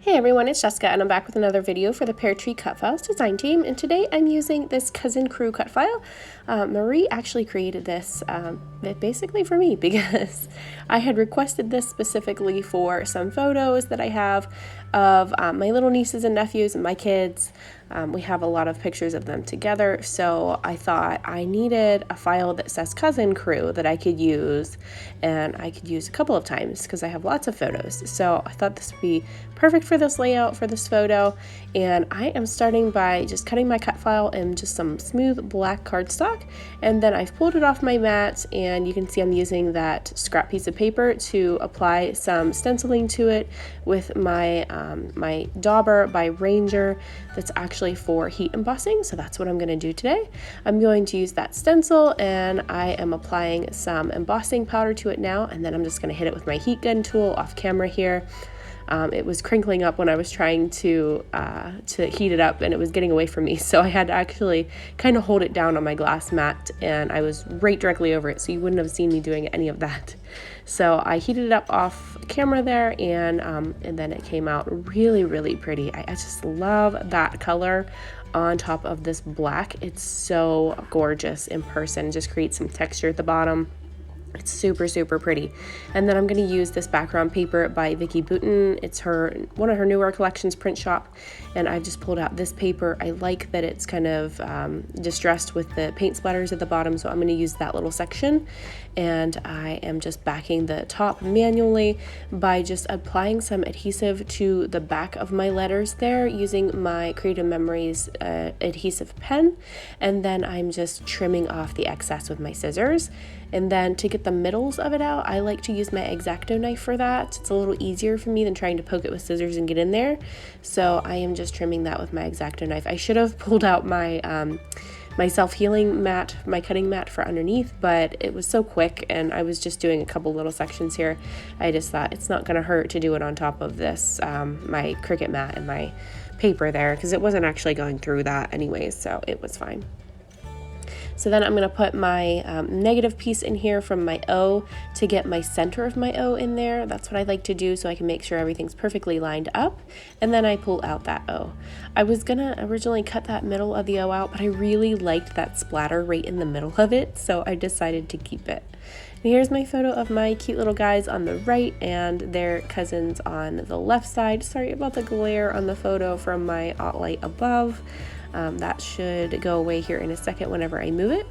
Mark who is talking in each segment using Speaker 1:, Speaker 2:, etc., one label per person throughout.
Speaker 1: Hey everyone, it's Jessica and I'm back with another video for the Peartree Cutfiles design team, and today I'm using this Cousin Crew cut file. Marie actually created this basically for me because I had requested this specifically for some photos that I have of my little nieces and nephews and my kids. We have a lot of pictures of them together, so I thought I needed a file that says Cousin Crew that I could use, and I could use a couple of times because I have lots of photos. So I thought this would be perfect for this layout for this photo, and I am starting by just cutting my cut file in just some smooth black cardstock, and then I've pulled it off my mat, and you can see I'm using that scrap piece of paper to apply some stenciling to it with my my Dauber by Ranger that's actually for heat embossing. So that's what I'm going to do today. I'm going to use that stencil, and I am applying some embossing powder to it now, and then I'm just going to hit it with my heat gun tool off camera here. It was crinkling up when I was trying to heat it up, and it was getting away from me, so I had to actually kind of hold it down on my glass mat, and I was right directly over it, so you wouldn't have seen me doing any of that. So I heated it up off camera there, and then it came out really, really pretty. I just love that color on top of this black. It's so gorgeous in person. Just creates some texture at the bottom. It's super, super pretty. And then I'm going to use this background paper by Vicki Boutin. It's one of her newer collections, Print Shoppe, and I've just pulled out this paper. I like that it's kind of distressed with the paint splatters at the bottom, so I'm going to use that little section. And I am just backing the top manually by just applying some adhesive to the back of my letters there using my Creative Memories adhesive pen, and then I'm just trimming off the excess with my scissors. And then to get the middles of it out, I like to use my X-Acto knife for that. It's a little easier for me than trying to poke it with scissors and get in there. So I am just trimming that with my X-Acto knife. I should have pulled out my my self-healing mat, my cutting mat for underneath, but it was so quick and I was just doing a couple little sections here. I just thought it's not gonna hurt to do it on top of this, my Cricut mat and my paper there, because it wasn't actually going through that anyways, so it was fine. So then I'm going to put my negative piece in here from my O to get my center of my O in there. That's what I like to do so I can make sure everything's perfectly lined up. And then I pull out that O. I was going to originally cut that middle of the O out, but I really liked that splatter right in the middle of it, so I decided to keep it. And here's my photo of my cute little guys on the right and their cousins on the left side. Sorry about the glare on the photo from my light above. That should go away here in a second whenever I move it.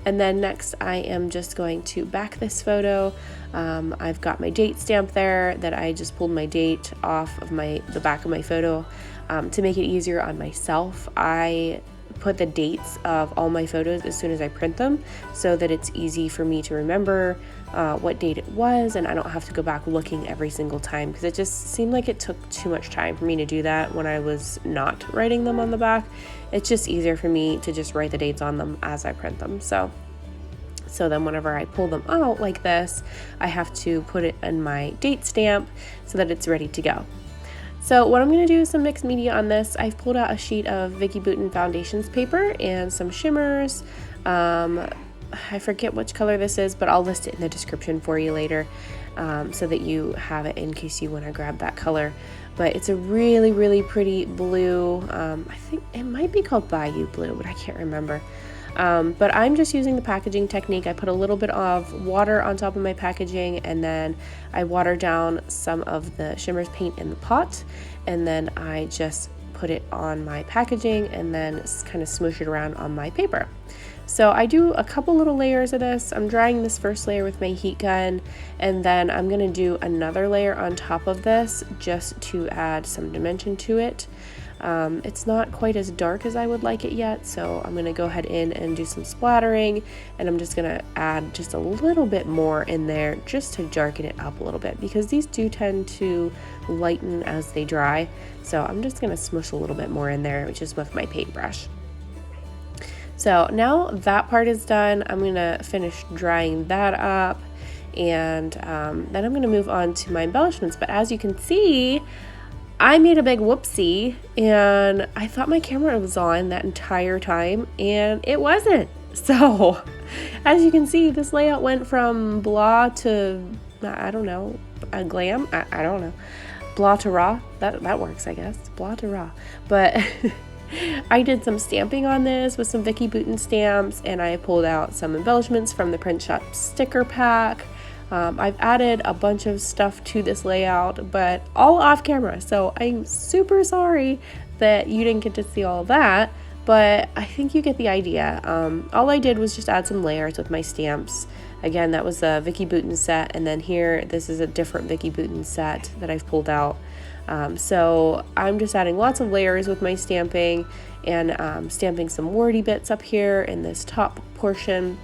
Speaker 1: And then next I am just going to back this photo. I've got my date stamp there that I just pulled my date off of the back of my photo. To make it easier on myself, I put the dates of all my photos as soon as I print them so that it's easy for me to remember what date it was, and I don't have to go back looking every single time, because it just seemed like it took too much time for me to do that when I was not writing them on the back. It's just easier for me to just write the dates on them as I print them. So then whenever I pull them out like this, I have to put it in my date stamp so that it's ready to go. So what I'm going to do is some mixed media on this. I've pulled out a sheet of Vicki Boutin Foundations paper and some Shimmerz. I forget which color this is, but I'll list it in the description for you later so that you have it in case you want to grab that color. But it's a really, really pretty blue. I think it might be called Bayou Blue, but I can't remember. But I'm just using the packaging technique. I put a little bit of water on top of my packaging, and then I water down some of the Shimmerz paint in the pot, and then I just put it on my packaging and then kind of smoosh it around on my paper. So I do a couple little layers of this. I'm drying this first layer with my heat gun, and then I'm going to do another layer on top of this just to add some dimension to it. It's not quite as dark as I would like it yet, so I'm going to go ahead in and do some splattering, and I'm just going to add just a little bit more in there just to darken it up a little bit, because these do tend to lighten as they dry. So I'm just going to smush a little bit more in there, which is with my paintbrush. So now that part is done, I'm going to finish drying that up, and then I'm going to move on to my embellishments. But as you can see, I made a big whoopsie, and I thought my camera was on that entire time, and it wasn't. So as you can see, this layout went from blah to, I don't know, a glam. I don't know. blah to raw. That works, I guess. Blah to raw. But I did some stamping on this with some Vicki Boutin stamps, and I pulled out some embellishments from the Print Shop sticker pack. I've added a bunch of stuff to this layout, but all off camera, so I'm super sorry that you didn't get to see all of that, but I think you get the idea. All I did was just add some layers with my stamps. Again, that was a Vicki Boutin set, and then here, this is a different Vicki Boutin set that I've pulled out. So I'm just adding lots of layers with my stamping, and stamping some wordy bits up here in this top portion.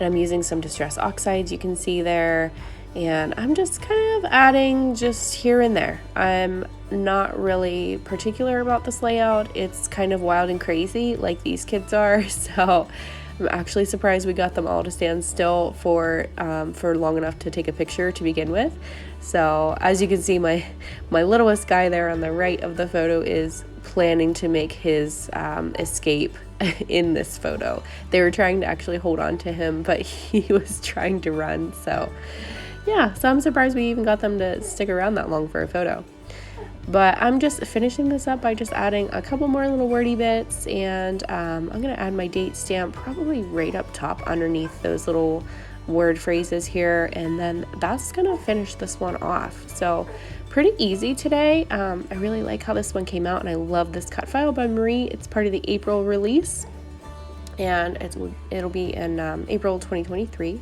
Speaker 1: And I'm using some Distress Oxides, you can see there, and I'm just kind of adding just here and there. I'm not really particular about this layout. It's kind of wild and crazy like these kids are, so I'm actually surprised we got them all to stand still for long enough to take a picture to begin with. So as you can see, my littlest guy there on the right of the photo is planning to make his escape in this photo. They were trying to actually hold on to him, but he was trying to run. So yeah, so I'm surprised we even got them to stick around that long for a photo. But I'm just finishing this up by just adding a couple more little wordy bits, and I'm gonna add my date stamp probably right up top underneath those little word phrases here, and then that's gonna finish this one off. So pretty easy today. I really like how this one came out, and I love this cut file by Marie. It's part of the April release, and it'll be in April 2023.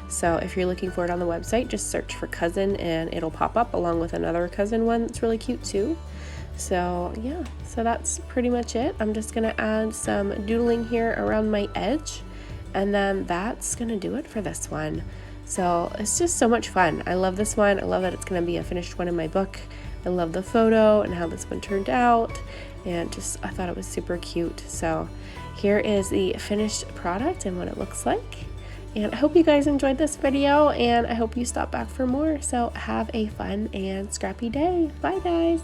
Speaker 1: So if you're looking for it on the website, just search for Cousin and it'll pop up along with another Cousin one that's really cute too. So yeah, so that's pretty much it. I'm just gonna add some doodling here around my edge, and then that's gonna do it for this one. So it's just so much fun. I love this one. I love that it's gonna be a finished one in my book. I love the photo and how this one turned out, and just I thought it was super cute. So here is the finished product and what it looks like. And I hope you guys enjoyed this video, and I hope you stop back for more. So have a fun and scrappy day. Bye guys.